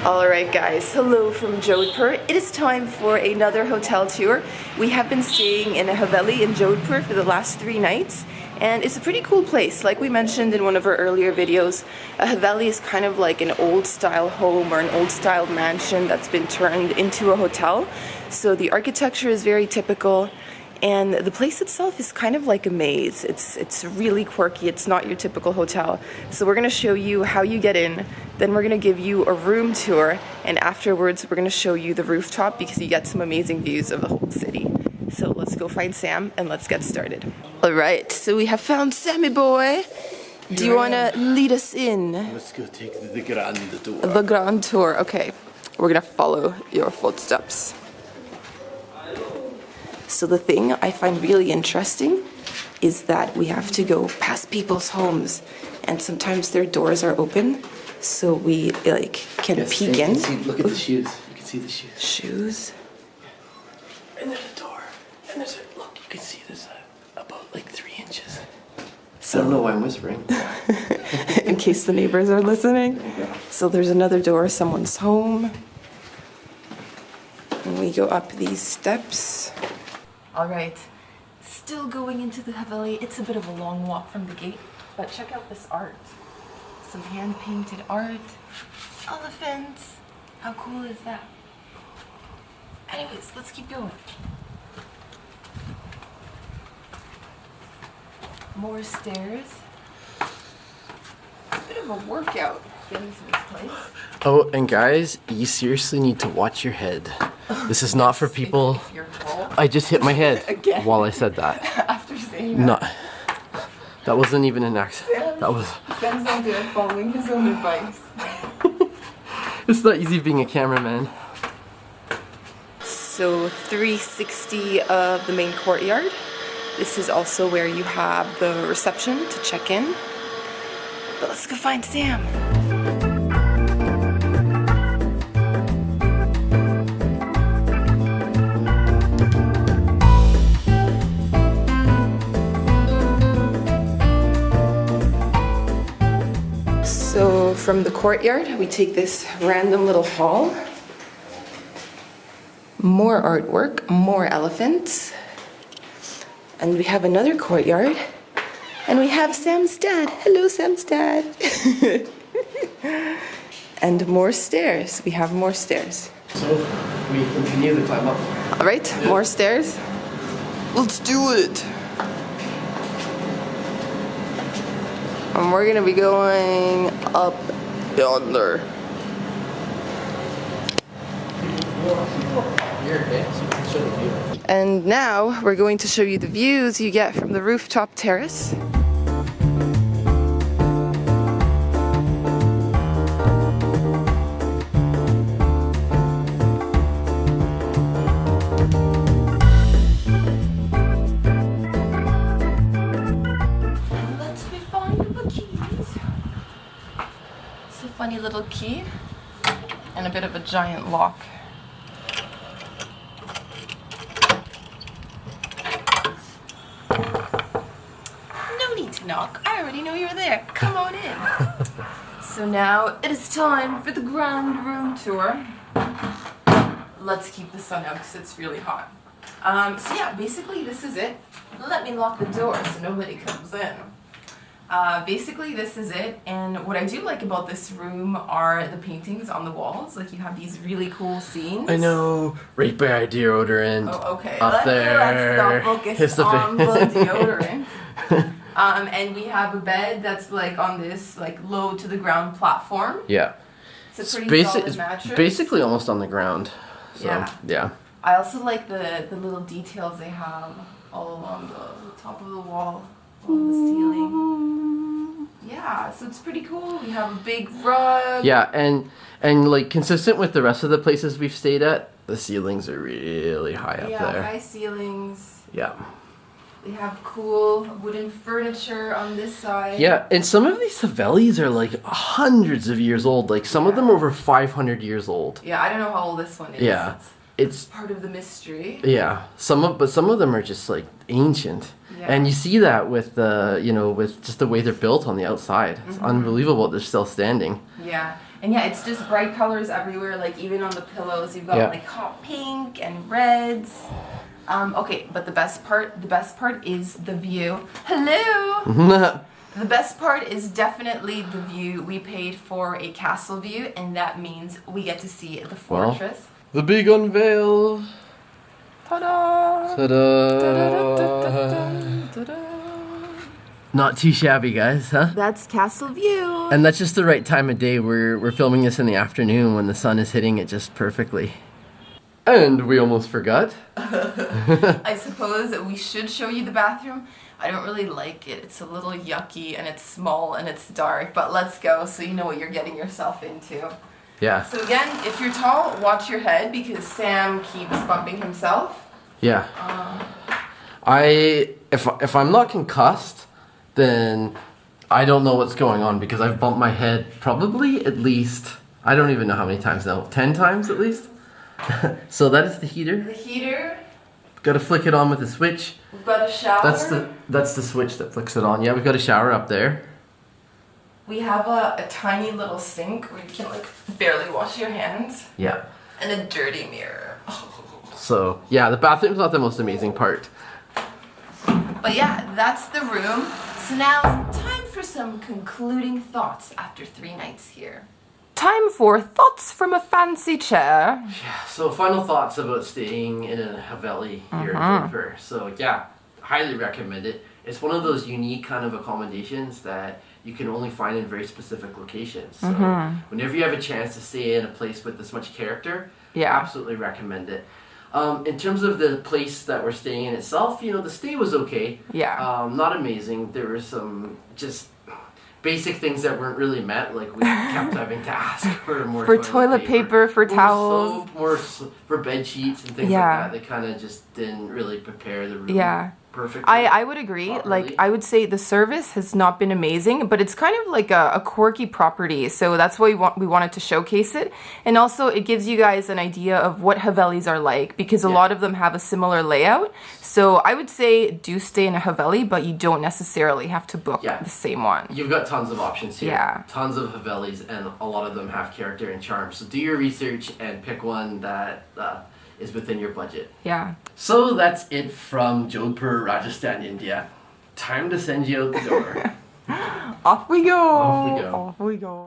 Alright guys, hello from Jodhpur. It is time for another hotel tour. We have been staying in a Haveli in Jodhpur for the last 3 nights, and it's a pretty cool place. Like we mentioned in one of our earlier videos, a Haveli is kind of like an old style home or an old style mansion that's been turned into a hotel. So the architecture is very typical, and the place itself is kind of like a maze. It's really quirky. It's not your typical hotel. So we're going to show you how you get in, then we're going to give you a room tour, and afterwards we're going to show you the rooftop because you get some amazing views of the whole city. So let's go find Sam and let's get started. Alright, so we have found Sammy boy. Do you want to lead us in? Let's go take the grand tour. The grand tour, okay. We're going to follow your footsteps. So the thing I find really interesting is that we have to go past people's homes, and sometimes their doors are open, so we can peek in. Look at the shoes. You can see the shoes. Shoes. And there's a door. And there's a look. You can see there's about like 3 inches. So I don't know why I'm whispering. In case the neighbors are listening. So there's another door. Someone's home. And we go up these steps. Alright, still going into the Haveli. It's a bit of a long walk from the gate, but check out this art. Some hand-painted art. Elephants. How cool is that? Anyways, let's keep going. More stairs. It's a bit of a workout getting to this place. Oh, and guys, you seriously need to watch your head. This is not for people. I just hit my head Again. while I said that. After saying that. No, that wasn't even an accident. That was. Sam's not there following his own advice. It's not easy being a cameraman. So 360 of the main courtyard. This is also where you have the reception to check in. But let's go find Sam. So from the courtyard, we take this random little hall. More artwork, more elephants. And we have another courtyard. And we have Sam's dad. Hello, Sam's dad. And more stairs. We have more stairs. So we continue the climb up. All right, more stairs. Let's do it. And we're gonna be going up yonder. And now we're going to show you the views you get from the rooftop terrace. Funny little key and a bit of a giant lock. No need to knock. I already know you're there. Come on in. So now it is time for the grand room tour. Let's keep the sun out because it's really hot. So yeah, basically this is it. Let me lock the door so nobody comes in. Basically this is it, and what I do like about this room are the paintings on the walls. Like you have these really cool scenes. I know, right by deodorant. Oh, okay. Up there. Let's not focus on the deodorant. And we have a bed that's like on this like low to the ground platform. Yeah. It's a pretty solid mattress. It's basically almost on the ground. So, yeah. I also like the little details they have all along the top of the wall. On the ceiling. Yeah, so it's pretty cool. We have a big rug. Yeah, and like consistent with the rest of the places we've stayed at, the ceilings are really high up there. Yeah, high ceilings. Yeah. They have cool wooden furniture on this side. Yeah, and some of these Havelis are like hundreds of years old. Like some of them are over 500 years old. Yeah, I don't know how old this one is. Yeah. It's part of the mystery. Yeah, some of them are just like ancient. Yeah. And you see that with the, with just the way they're built on the outside. It's unbelievable they're still standing. Yeah. And yeah, it's just bright colors everywhere, like even on the pillows, you've got Yeah. like hot pink and reds. Okay, but the best part is the view. Hello! The best part is definitely the view. We paid for a castle view, and that means we get to see the fortress. The big unveil. Ta-da! Ta-da! Not too shabby, guys, huh? That's castle view. And that's just the right time of day. We're filming this in the afternoon when the sun is hitting it just perfectly. And we almost forgot. I suppose that we should show you the bathroom. I don't really like it. It's a little yucky and it's small and it's dark, but let's go so you know what you're getting yourself into. Yeah. So again, if you're tall, watch your head because Sam keeps bumping himself. Yeah. If I'm not concussed, then I don't know what's going on because I've bumped my head probably at least, I don't even know how many times now, 10 times at least. So that is the heater. The heater. Got to flick it on with a switch. We've got a shower. That's the switch that flicks it on. Yeah, we've got a shower up there. We have a tiny little sink where you can like barely wash your hands. Yeah. And a dirty mirror. So yeah, the bathroom's not the most amazing part. But yeah, that's the room. So now, time for some concluding thoughts after 3 nights here. Time for thoughts from a fancy chair. Yeah, so final thoughts about staying in a Haveli here in Jodhpur. So yeah, highly recommend it. It's one of those unique kind of accommodations that you can only find in very specific locations. So whenever you have a chance to stay in a place with this much character, absolutely recommend it. In terms of the place that we're staying in itself, you know, the stay was okay. Yeah. Not amazing. There were some just basic things that weren't really met, like we kept having to ask for more toilet paper, for towels, soap, more for bed sheets and things like that. They kind of just didn't really prepare the room perfectly. I would agree. Properly. Like, I would say the service has not been amazing, but it's kind of like a quirky property, so that's why we wanted to showcase it. And also, it gives you guys an idea of what Havelis are like, because a lot of them have a similar layout. So I would say do stay in a Haveli, but you don't necessarily have to book the same one. You've got tons of options here. Yeah. Tons of Havelis, and a lot of them have character and charm. So do your research and pick one that is within your budget. Yeah. So that's it from Jodhpur, Rajasthan, India. Time to send you out the door. Off we go. Off we go. Off we go.